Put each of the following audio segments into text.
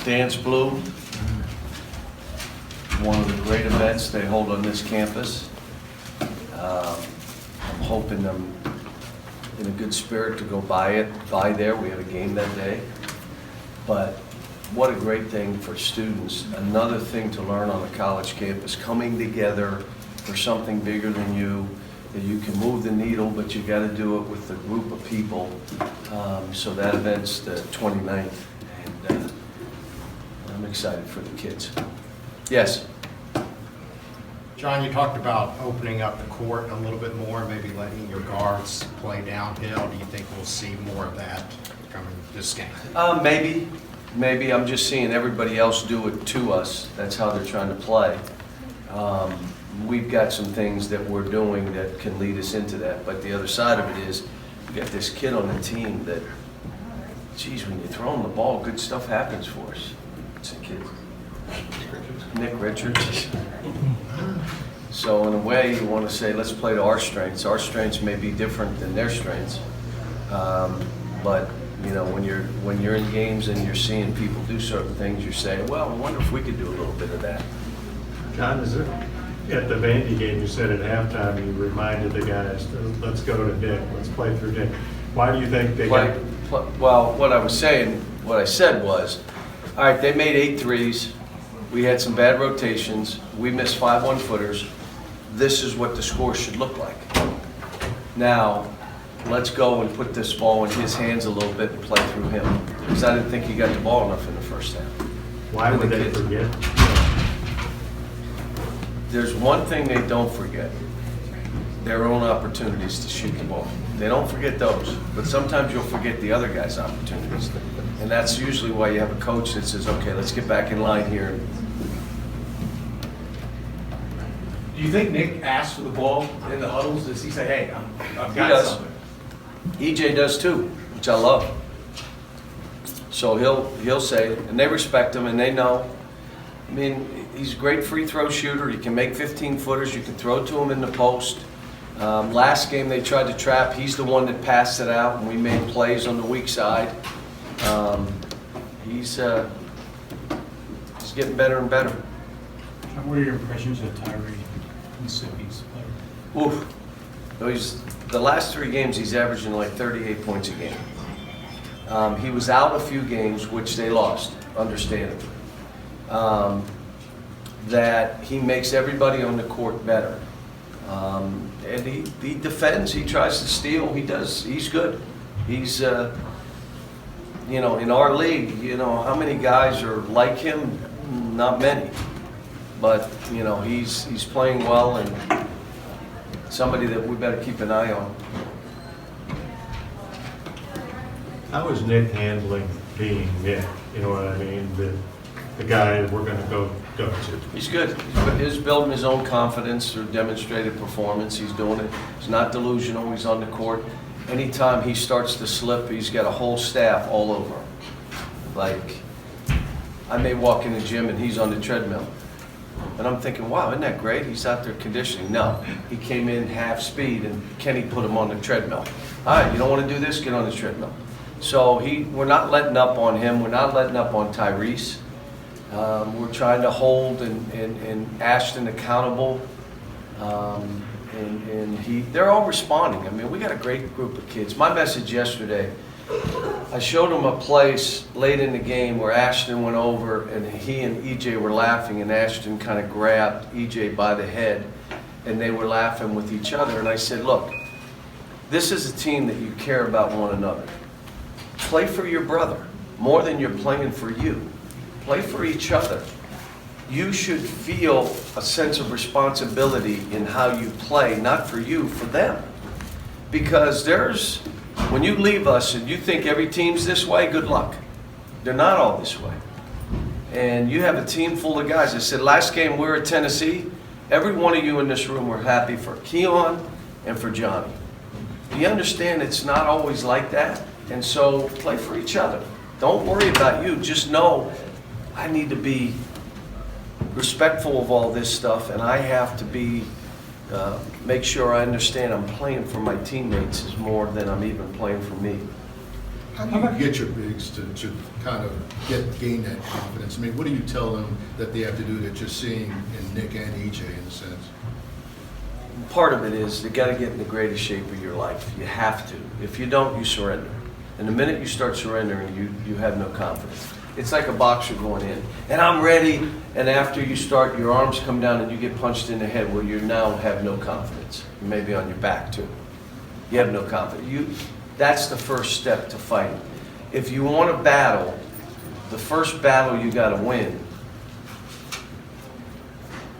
Dance Blue, one of the great events they hold on this campus. I'm hoping I'm in a good spirit to go by there. We have a game that day. But what a great thing for students. Another thing to learn on a college campus, coming together for something bigger than you, that you can move the needle, but you got to do it with a group of people. So that event's the 29th, and I'm excited for the kids. Yes? John, you talked about opening up the court a little bit more, maybe letting your guards play downhill. Do you think we'll see more of that coming this game? Maybe. Maybe. I'm just seeing everybody else do it to us. That's how they're trying to play. We've got some things that we're doing that can lead us into that. But the other side of it is, you got this kid on the team that, geez, when you throw him the ball, good stuff happens for us. It's a kid. Nick Richards. So in a way, you want to say, let's play to our strengths. Our strengths may be different than their strengths. But you know, when you're in games and you're seeing people do certain things, you're saying, well, I wonder if we could do a little bit of that. John, is it at the Vandy game, you said at halftime, you reminded the guys, let's go to Dick, let's play through Dick. Why do you think they got... Well, what I said was, all right, they made 8 threes. We had some bad rotations. We missed 5 one-footers. This is what the score should look like. Now, let's go and put this ball in his hands a little bit and play through him. Because I didn't think he got the ball enough in the first half. Why would they forget? There's one thing they don't forget. Their own opportunities to shoot the ball. They don't forget those. But sometimes you'll forget the other guy's opportunities. And that's usually why you have a coach that says, okay, let's get back in line here. Do you think Nick asks for the ball in the huddles? Does he say, hey, I've got He does. something? EJ does too, which I love. So he'll say it, and they respect him, and they know. I mean, he's a great free throw shooter. He can make 15-footers. You can throw it to him in the post. Last game they tried to trap. He's the one that passed it out, and we made plays on the weak side. He's getting better and better. John, what are your impressions of Tyree Mississippi's player? Oof. The last 3 games, he's averaging like 38 points a game. He was out a few games, which they lost, understandably. That he makes everybody on the court better. And he defends, he tries to steal, he does, he's good. He's, you know, in our league, you know, how many guys are like him? Not many. But, you know, he's playing well and somebody that we better keep an eye on. How is Nick handling being Nick? You know what I mean? The guy that we're going to go to. He's good. He's building his own confidence through demonstrated performance. He's doing it. He's not delusional. He's on the court. Anytime he starts to slip, he's got a whole staff all over him. Like, I may walk in the gym and he's on the treadmill. And I'm thinking, wow, isn't that great? He's out there conditioning. No, he came in half speed and Kenny put him on the treadmill. All right, you don't want to do this? Get on the treadmill. So we're not letting up on him. We're not letting up on Tyrese. We're trying to hold and Ashton accountable. They're all responding. I mean, we got a great group of kids. My message yesterday, I showed them a place late in the game where Ashton went over and he and EJ were laughing and Ashton kind of grabbed EJ by the head and they were laughing with each other. And I said, look, this is a team that you care about one another. Play for your brother more than you're playing for you. Play for each other. You should feel a sense of responsibility in how you play, not for you, for them. Because when you leave us and you think every team's this way, good luck. They're not all this way. And you have a team full of guys. I said, last game we were at Tennessee, every one of you in this room were happy for Keon and for Johnny. You understand it's not always like that? And so play for each other. Don't worry about you. Just know I need to be respectful of all this stuff, and I have to be make sure I understand I'm playing for my teammates is more than I'm even playing for me. How do you get your bigs to kind of gain that confidence? I mean, what do you tell them that they have to do that you're seeing in Nick and EJ in a sense? Part of it is you got to get in the greatest shape of your life. You have to. If you don't, you surrender. And the minute you start surrendering, you have no confidence. It's like a boxer going in, and I'm ready, and after you start, your arms come down and you get punched in the head, well, you now have no confidence. You may be on your back too. You have no confidence. That's the first step to fighting. If you want to battle, the first battle you got to win,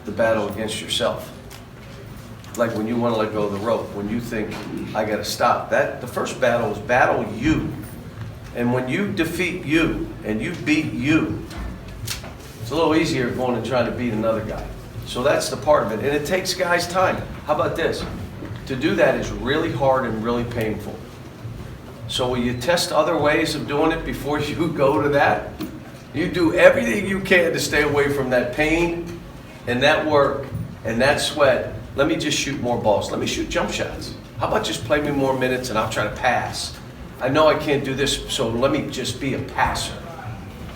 the battle against yourself. Like when you want to let go of the rope, when you think, I got to stop. The first battle is battle you. And when you defeat you and you beat you, it's a little easier going and trying to beat another guy. So that's the part of it. And it takes guys time. How about this? To do that is really hard and really painful. So will you test other ways of doing it before you go to that? You do everything you can to stay away from that pain and that work and that sweat. Let me just shoot more balls. Let me shoot jump shots. How about just play me more minutes and I'll try to pass? I know I can't do this, so let me just be a passer.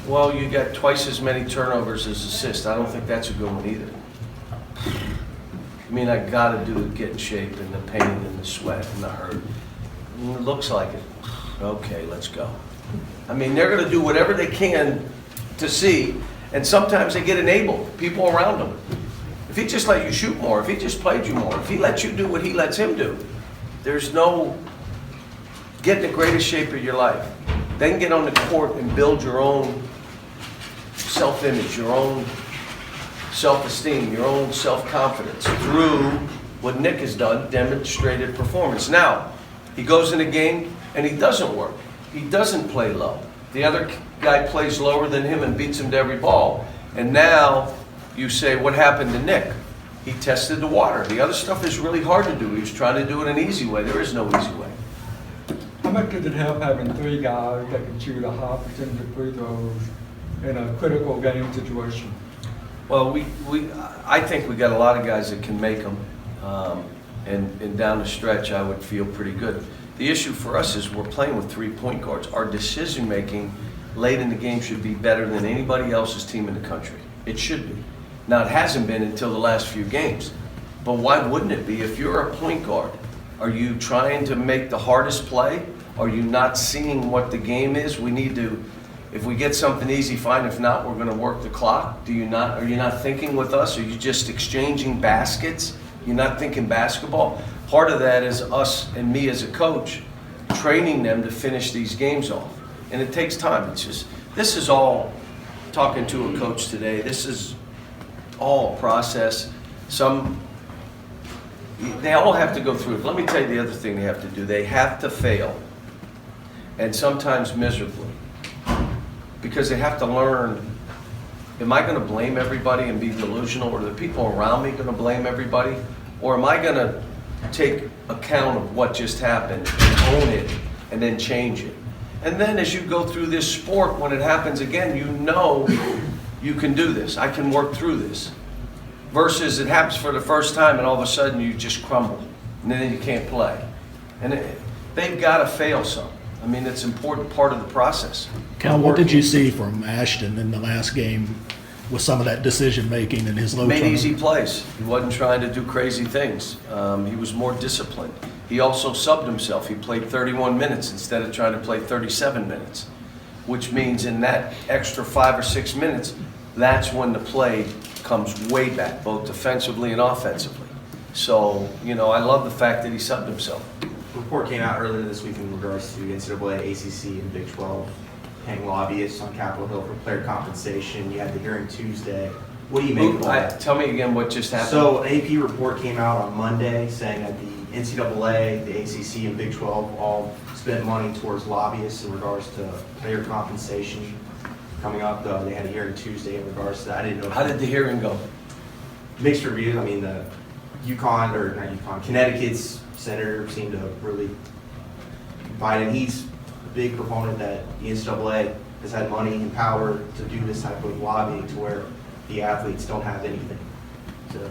Well, you got twice as many turnovers as assists. I don't think that's a good one either. I mean, I got to get in shape and the pain and the sweat and the hurt. It looks like it. Okay, let's go. I mean, they're going to do whatever they can to see, and sometimes they get enabled, people around them. If he just let you shoot more, if he just played you more, if he let you do what he lets him do, there's no... Get in the greatest shape of your life. Then get on the court and build your own self-image, your own self-esteem, your own self-confidence through what Nick has done, demonstrated performance. Now, he goes in a game and he doesn't work. He doesn't play low. The other guy plays lower than him and beats him to every ball. And now you say, what happened to Nick? He tested the water. The other stuff is really hard to do. He was trying to do it an easy way. There is no easy way. How much does it help having three guys that can shoot a high percentage of free throws in a critical game situation? Well, I think we got a lot of guys that can make them, and down the stretch, I would feel pretty good. The issue for us is we're playing with 3 point guards. Our decision making late in the game should be better than anybody else's team in the country. It should be. Now, it hasn't been until the last few games, but why wouldn't it be? If you're a point guard, are you trying to make the hardest play? Are you not seeing what the game is? We need to, if we get something easy, fine. If not, we're going to work the clock. Are you not thinking with us? Are you just exchanging baskets? You're not thinking basketball? Part of that is us and me as a coach training them to finish these games off. And it takes time. This is all, talking to a coach today, this is all a process. They all have to go through it. Let me tell you the other thing they have to do. They have to fail, and sometimes miserably, because they have to learn, am I going to blame everybody and be delusional, or are the people around me going to blame everybody? Or am I going to take account of what just happened and own it and then change it? And then as you go through this sport, when it happens again, you know you can do this. I can work through this. Versus it happens for the first time and all of a sudden you just crumble and then you can't play. And they've got to fail some. I mean, it's an important part of the process. Cal, what did you see from Ashton in the last game with some of that decision-making and his low Made turnover? easy plays. He wasn't trying to do crazy things. He was more disciplined. He also subbed himself. He played 31 minutes instead of trying to play 37 minutes, which means in that extra 5 or 6 minutes, that's when the play comes way back, both defensively and offensively. So, I love the fact that he subbed himself. A report came out earlier this week in regards to NCAA, ACC, and Big 12 paying lobbyists on Capitol Hill for player compensation. You had the hearing Tuesday. What do you make of all that? Tell me again what just happened. So, an AP report came out on Monday saying that the NCAA, the ACC, and Big 12 all spent money towards lobbyists in regards to player compensation. Coming up, they had a hearing Tuesday in regards to that. I didn't know. How did the hearing go? Mixed reviews. I mean, the Connecticut's senator seemed to really buy it. He's a big proponent that the NCAA has had money and power to do this type of lobbying to where the athletes don't have anything. So,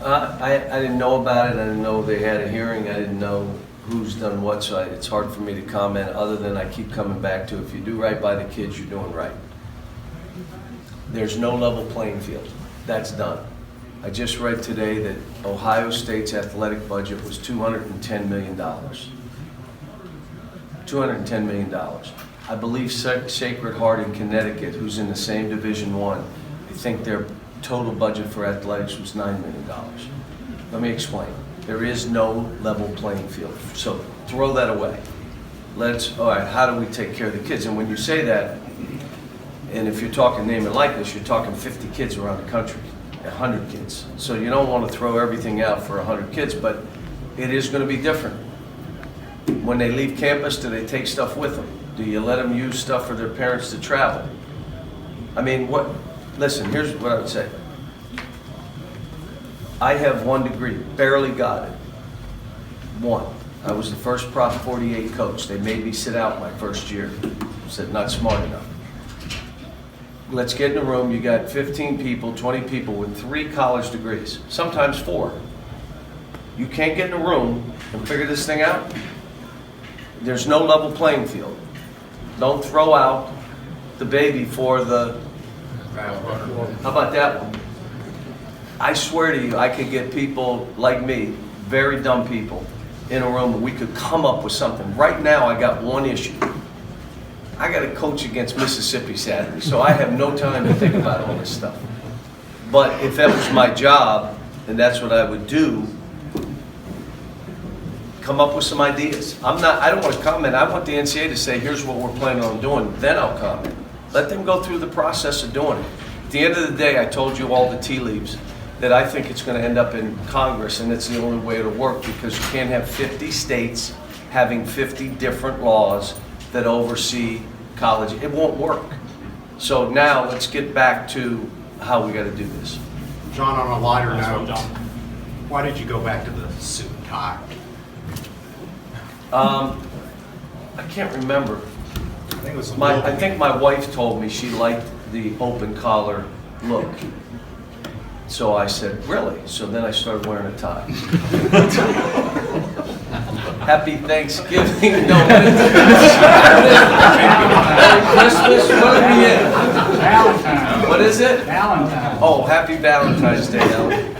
I didn't know about it, I didn't know they had a hearing, I didn't know who's done what, so it's hard for me to comment, other than I keep coming back to, if you do right by the kids, you're doing right. There's no level playing field. That's done. I just read today that Ohio State's athletic budget was $210 million. $210 million. I believe Sacred Heart in Connecticut, who's in the same Division I, I think their total budget for athletics was $9 million. Let me explain. There is no level playing field. So throw that away. All right, how do we take care of the kids? And when you say that, and if you're talking name and likeness, you're talking 50 kids around the country, 100 kids. So you don't want to throw everything out for 100 kids, but it is going to be different. When they leave campus, do they take stuff with them? Do you let them use stuff for their parents to travel? I mean, listen, here's what I would say. I have 1 degree, barely got it. 1. I was the first Prop 48 coach. They made me sit out my first year. Said, not smart enough. Let's get in a room. You got 15 people, 20 people with 3 college degrees, sometimes 4. You can't get in a room and figure this thing out. There's no level playing field. Don't throw out the baby for the... How about that one? I swear to you, I could get people like me, very dumb people, in a room and we could come up with something. Right now, I got one issue. I got to coach against Mississippi Saturday, so I have no time to think about all this stuff. But if that was my job, and that's what I would do, come up with some ideas. I don't want to comment. I want the NCAA to say, here's what we're planning on doing, then I'll comment. Let them go through the process of doing it. At the end of the day, I told you all the tea leaves, that I think it's going to end up in Congress, and it's the only way it'll work, because you can't have 50 states having 50 different laws that oversee college. It won't work. So now let's get back to how we got to do this. John, on a lighter note, why did you go back to the suit and tie? I can't remember. I think it was I think my wife told me she liked the open collar look. So I said, really? So then I started wearing a tie. Happy Thanksgiving. No, Merry Christmas. What are we in? Valentine's. What is it? Valentine's. Oh, happy Valentine's Day, Ellen.